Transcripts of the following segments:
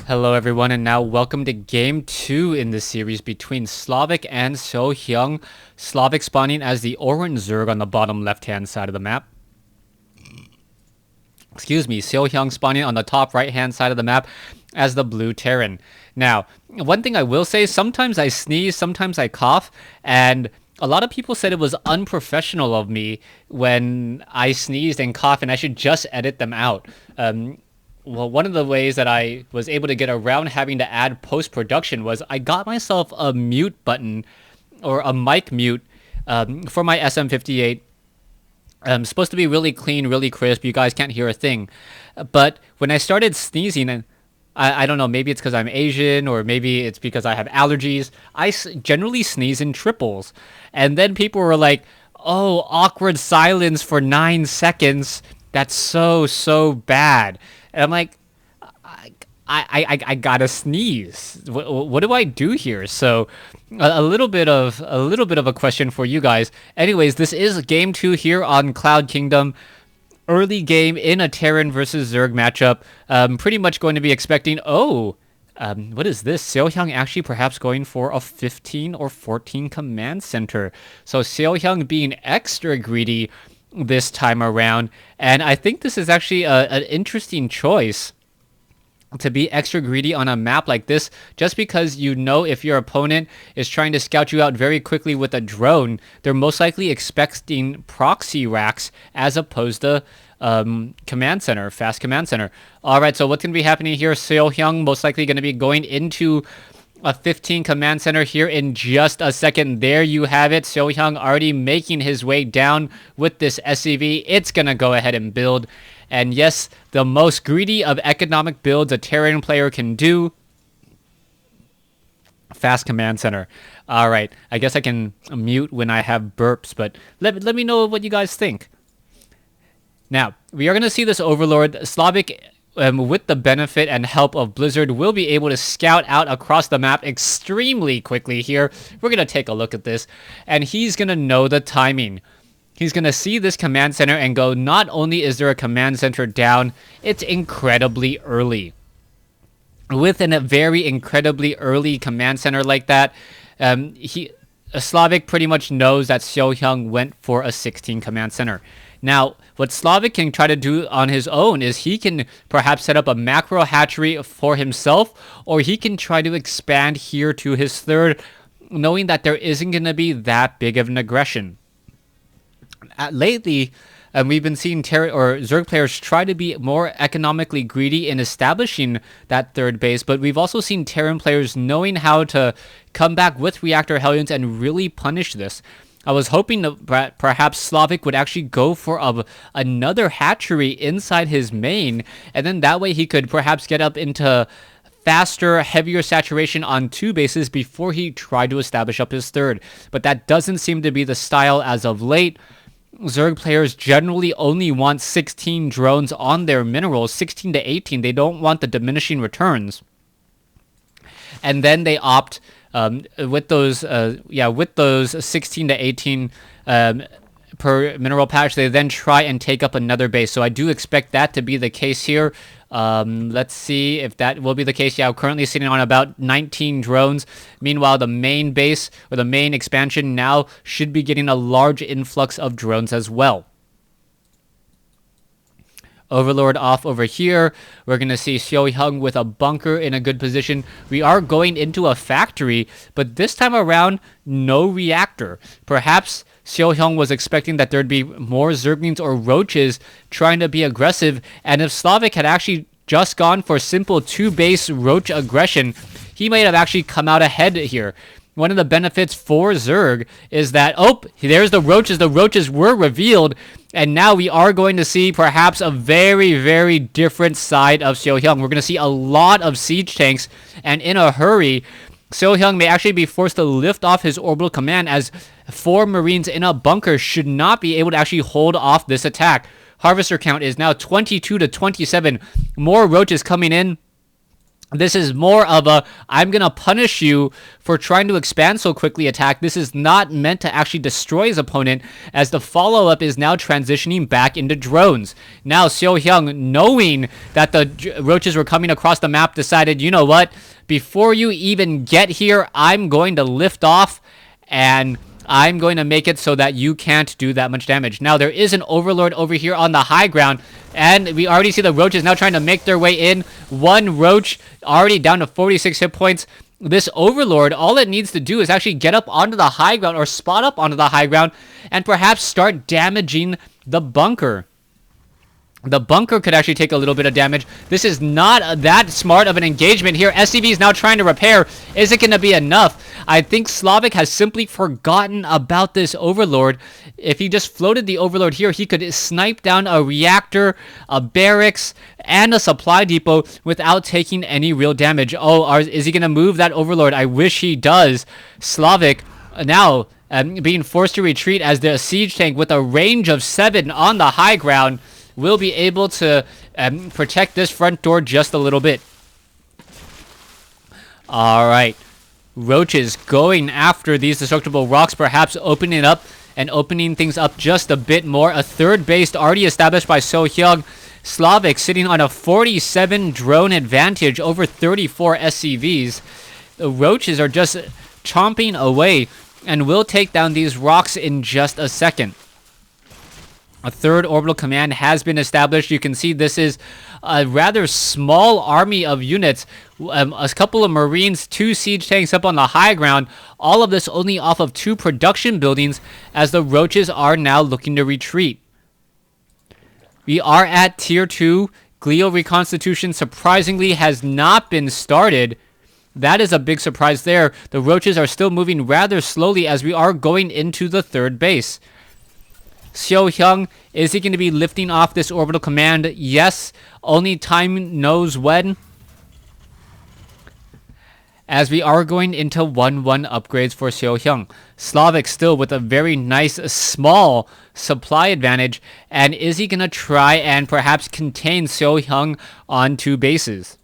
Hello everyone, and now welcome to game 2 in the series between Slavik and SeoHyung. Slavik spawning as the orange Zerg on the bottom left-hand side of the map. SeoHyung spawning on the top right-hand side of the map as the blue Terran. Now, one thing I will say, sometimes I sneeze, sometimes I cough, and a lot of people said it was unprofessional of me when I sneezed and coughed, and I should just edit them out. Well, one of the ways that I was able to get around having to add post-production was I got myself a mute button or a mic mute for my SM58. Supposed to be really clean, really crisp. You guys can't hear a thing. But when I started sneezing, and I don't know, maybe it's because I'm Asian or maybe it's because I have allergies, I generally sneeze in triples. And then people were like, oh, awkward silence for 9 seconds. That's so bad. And I'm like, I gotta sneeze. What do I do here? So, a little bit of a question for you guys. Anyways, this is game 2 here on Cloud Kingdom. Early game in a Terran versus Zerg matchup. Pretty much going to be expecting. What is this? SeoHyung actually perhaps going for a 15 or 14 command center. So SeoHyung being extra greedy this time around, and I think this is actually an interesting choice to be extra greedy on a map like this, just because you know if your opponent is trying to scout you out very quickly with a drone, they're most likely expecting proxy racks as opposed to command center, fast command center. All right, so what's going to be happening here? SeoHyung most likely going to be going into a 15 command center here in just a second. There you have it. SeoHyung already making his way down with this SCV. It's going to go ahead and build. And yes, the most greedy of economic builds a Terran player can do. Fast command center. All right. I guess I can mute when I have burps, but let me know what you guys think. Now, we are going to see this Overlord. Slavik, with the benefit and help of Blizzard, will be able to scout out across the map extremely quickly here. We're going to take a look at this, and he's going to know the timing. He's going to see this command center and go, not only is there a command center down, it's incredibly early. With a very incredibly early command center like that, Slavik pretty much knows that SeoHyung went for a 16 command center. Now, what Slavik can try to do on his own is he can perhaps set up a macro hatchery for himself, or he can try to expand here to his third, knowing that there isn't going to be that big of an aggression. Lately, we've been seeing Zerg players try to be more economically greedy in establishing that third base, but we've also seen Terran players knowing how to come back with reactor Hellions and really punish this. I was hoping that perhaps Slavik would actually go for another hatchery inside his main, and then that way he could perhaps get up into faster, heavier saturation on 2 bases before he tried to establish up his third. But that doesn't seem to be the style as of late. Zerg players generally only want 16 drones on their minerals, 16 to 18. They don't want the diminishing returns. And then they opt with those 16 to 18 per mineral patch, they then try and take up another base. So I do expect that to be the case here. Let's see if that will be the case. Yeah, I'm currently sitting on about 19 drones. Meanwhile, the main base or the main expansion now should be getting a large influx of drones as well. Overlord off over here. We're going to see SeoHyung with a bunker in a good position. We are going into a factory, but this time around, no reactor. Perhaps SeoHyung was expecting that there'd be more Zerglings or Roaches trying to be aggressive, and if Slavik had actually just gone for simple 2-base Roach aggression, he might have actually come out ahead here. One of the benefits for Zerg is that, there's the Roaches. The Roaches were revealed, and now we are going to see perhaps a very different side of SeoHyung. We're going to see a lot of siege tanks, and in a hurry, SeoHyung may actually be forced to lift off his orbital command, as 4 Marines in a bunker should not be able to actually hold off this attack. Harvester count is now 22 to 27. More Roaches coming in. This is more of a I'm gonna punish you for trying to expand so quickly attack. This is not meant to actually destroy his opponent, as the follow-up is now transitioning back into drones. Now SeoHyung, knowing that the roaches were coming across the map, decided, you know what, before you even get here, I'm going to lift off and I'm going to make it so that you can't do that much damage. Now, there is an Overlord over here on the high ground, and we already see the roaches now trying to make their way in. One roach already down to 46 hit points. This Overlord, all it needs to do is actually get up onto the high ground or spot up onto the high ground and perhaps start damaging the bunker. The bunker could actually take a little bit of damage. This is not that smart of an engagement here. SCV is now trying to repair. Is it going to be enough? I think Slavik has simply forgotten about this Overlord. If he just floated the Overlord here, he could snipe down a reactor, a barracks, and a supply depot without taking any real damage. Oh, is he going to move that Overlord? I wish he does. Slavik now being forced to retreat as the siege tank with a range of 7 on the high ground will be able to protect this front door just a little bit. Alright. Roaches going after these destructible rocks, perhaps opening up and opening things up just a bit more. A third base already established by SeoHyung. Slavik sitting on a 47 drone advantage over 34 SCVs. The roaches are just chomping away and will take down these rocks in just a second. A third orbital command has been established. You can see this is a rather small army of units. A couple of Marines, 2 siege tanks up on the high ground. All of this only off of 2 production buildings as the roaches are now looking to retreat. We are at Tier 2. Glio reconstitution surprisingly has not been started. That is a big surprise there. The roaches are still moving rather slowly as we are going into the third base. SeoHyung, is he going to be lifting off this orbital command? Yes, only time knows when. As we are going into 1-1 upgrades for SeoHyung. Slavik still with a very nice small supply advantage. And is he going to try and perhaps contain SeoHyung on 2 bases?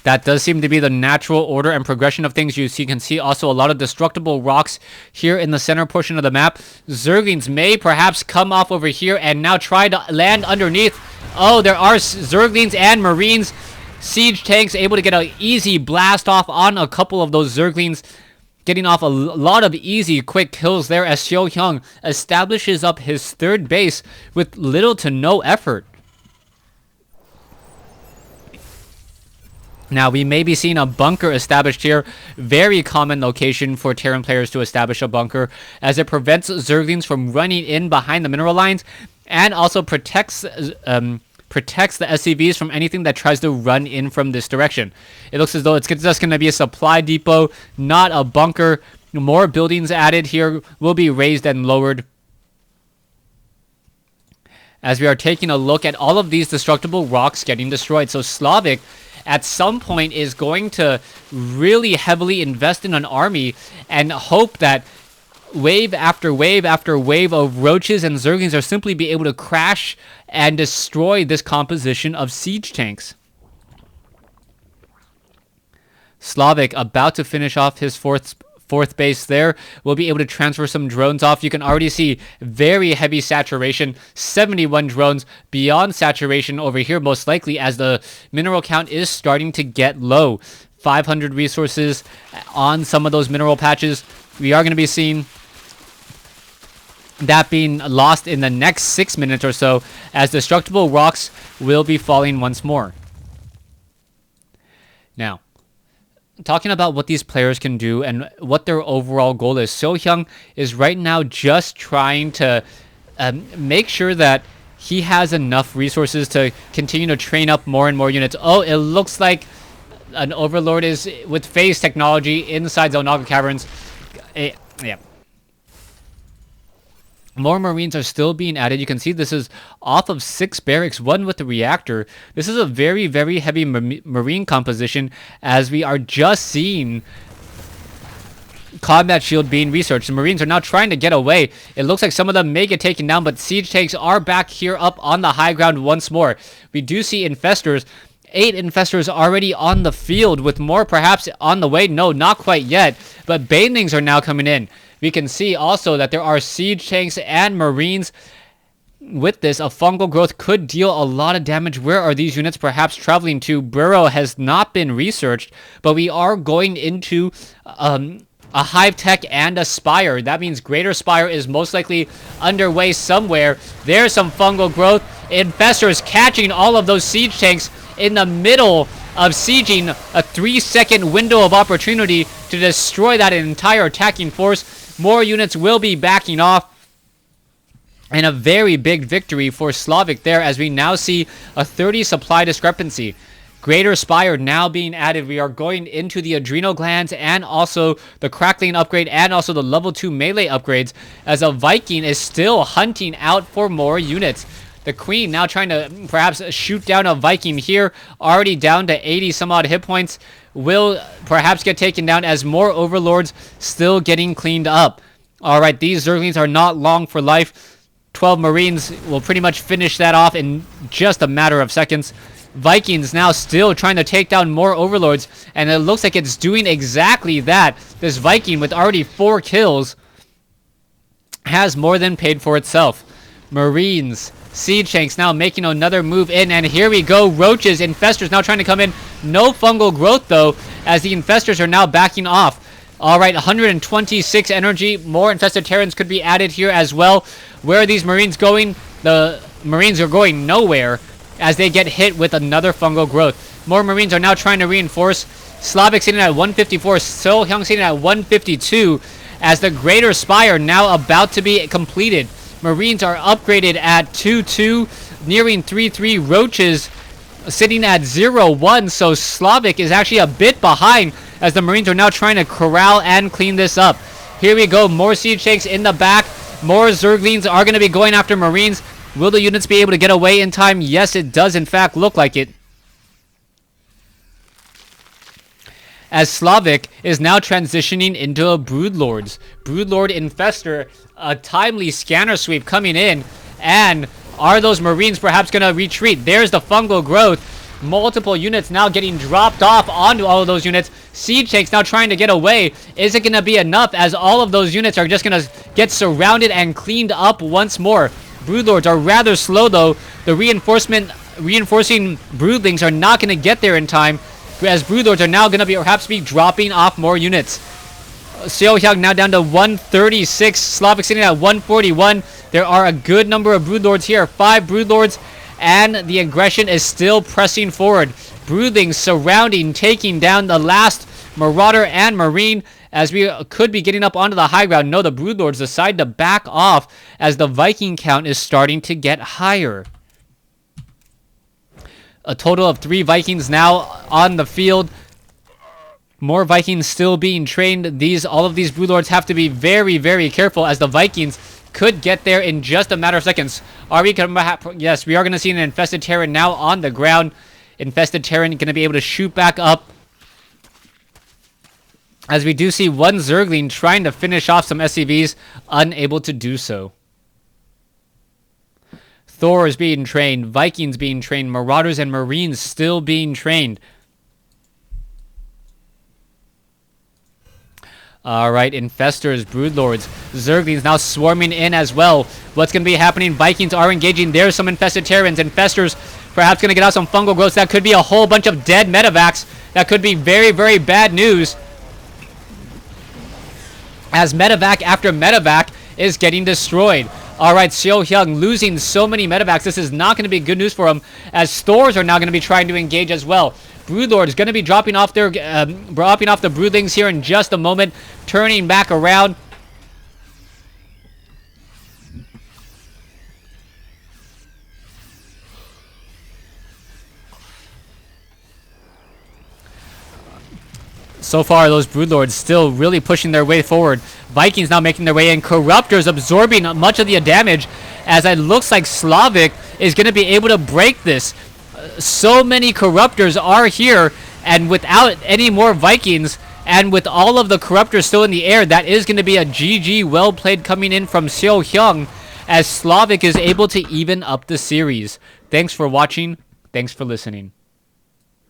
That does seem to be the natural order and progression of things. You can see also a lot of destructible rocks here in the center portion of the map. Zerglings may perhaps come off over here and now try to land underneath. Oh, there are Zerglings and Marines. Siege tanks able to get an easy blast off on a couple of those Zerglings. Getting off a lot of easy, quick kills there as SeoHyung establishes up his third base with little to no effort. Now, we may be seeing a bunker established here. Very common location for Terran players to establish a bunker, as it prevents Zerglings from running in behind the mineral lines and also protects the SCVs from anything that tries to run in from this direction. It looks as though it's just going to be a supply depot, not a bunker. More buildings added here will be raised and lowered. As we are taking a look at all of these destructible rocks getting destroyed. So Slavik at some point is going to really heavily invest in an army and hope that wave after wave after wave of roaches and Zerglings are simply be able to crash and destroy this composition of siege tanks. Slavik about to finish off his fourth base there. We'll be able to transfer some drones off. You can already see very heavy saturation. 71 drones beyond saturation over here, most likely, as the mineral count is starting to get low. 500 resources on some of those mineral patches. We are going to be seeing that being lost in the next 6 minutes or so, as destructible rocks will be falling once more. Now, talking about what these players can do and what their overall goal is. SeoHyung is right now just trying to make sure that he has enough resources to continue to train up more and more units. Oh, it looks like an Overlord is with phase technology inside Zelnaga Caverns. Yeah. More Marines are still being added. You can see this is off of 6 barracks, 1 with the reactor. This is a very, very heavy Marine composition, as we are just seeing combat shield being researched. The Marines are now trying to get away. It looks like some of them may get taken down, but siege tanks are back here up on the high ground once more. We do see infestors. 8 infestors already on the field, with more perhaps on the way. No, not quite yet, but banelings are now coming in. We can see also that there are siege tanks and Marines. With this, a fungal growth could deal a lot of damage. Where are these units perhaps traveling to? Burrow has not been researched, but we are going into a hive tech and a spire. That means greater spire is most likely underway somewhere. There's some fungal growth. Infestors catching all of those siege tanks in the middle of sieging. A 3-second window of opportunity to destroy that entire attacking force. More units will be backing off. And a very big victory for Slavik there, as we now see a 30 supply discrepancy. Greater Spire now being added. We are going into the adrenal glands and also the crackling upgrade and also the level 2 melee upgrades, as a Viking is still hunting out for more units. The Queen now trying to perhaps shoot down a Viking here, already down to 80 some odd hit points, will perhaps get taken down as more Overlords still getting cleaned up. Alright, these Zerglings are not long for life. 12 Marines will pretty much finish that off in just a matter of seconds. Vikings now still trying to take down more Overlords, and it looks like it's doing exactly that. This Viking with already 4 kills has more than paid for itself. Marines, siege tanks now making another move in, and here we go. Roaches, infestors now trying to come in. No fungal growth though, as the infestors are now backing off. Alright, 126 energy. More infested Terrans could be added here as well. Where are these Marines going? The Marines are going nowhere as they get hit with another fungal growth. More Marines are now trying to reinforce. Slavik sitting at 154. SeoHyung sitting at 152. As the Greater Spire now about to be completed. Marines are upgraded at 2-2, nearing 3-3. Roaches sitting at 0-1. So Slavik is actually a bit behind, as the Marines are now trying to corral and clean this up. Here we go. More siege tanks in the back. More Zerglings are going to be going after Marines. Will the units be able to get away in time? Yes, it does in fact look like it. As Slavik is now transitioning into a Broodlords. Broodlord Infestor, a timely scanner sweep coming in. And are those Marines perhaps going to retreat? There's the fungal growth. Multiple units now getting dropped off onto all of those units. Siege tanks now trying to get away. Is it going to be enough, as all of those units are just going to get surrounded and cleaned up once more? Broodlords are rather slow though. The reinforcing Broodlings are not going to get there in time, as Broodlords are now going to perhaps be dropping off more units. SeoHyung now down to 136. Slavik sitting at 141. There are a good number of Broodlords here. 5 Broodlords. And the aggression is still pressing forward. Broodlings surrounding, taking down the last Marauder and Marine, as we could be getting up onto the high ground. No, the Broodlords decide to back off as the Viking count is starting to get higher. A total of 3 Vikings now on the field. More Vikings still being trained. All of these Broodlords have to be very, very careful, as the Vikings could get there in just a matter of seconds. Are we gonna yes, we are going to see an infested Terran now on the ground. Infested Terran going to be able to shoot back up, as we do see one Zergling trying to finish off some SCVs, unable to do so. Thor is being trained, Vikings being trained, Marauders and Marines still being trained. Alright, Infestors, Broodlords, Zerglings now swarming in as well. What's going to be happening? Vikings are engaging. There's some infested Terrans. Infestors perhaps going to get out some fungal growths. That could be a whole bunch of dead medevacs. That could be very, very bad news, as medevac after medevac is getting destroyed. Alright, SeoHyung losing so many medevacs. This is not going to be good news for him, as Thors are now going to be trying to engage as well. Broodlord is going to be dropping off the Broodlings here in just a moment, turning back around. So far, those Broodlords still really pushing their way forward. Vikings now making their way in. Corruptors absorbing much of the damage, as it looks like Slavik is going to be able to break this. So many Corruptors are here, and without any more Vikings, And with all of the corruptors still in the air, that is going to be a GG well played coming in from SeoHyung, as Slavik is able to even up the series. Thanks for watching. Thanks for listening.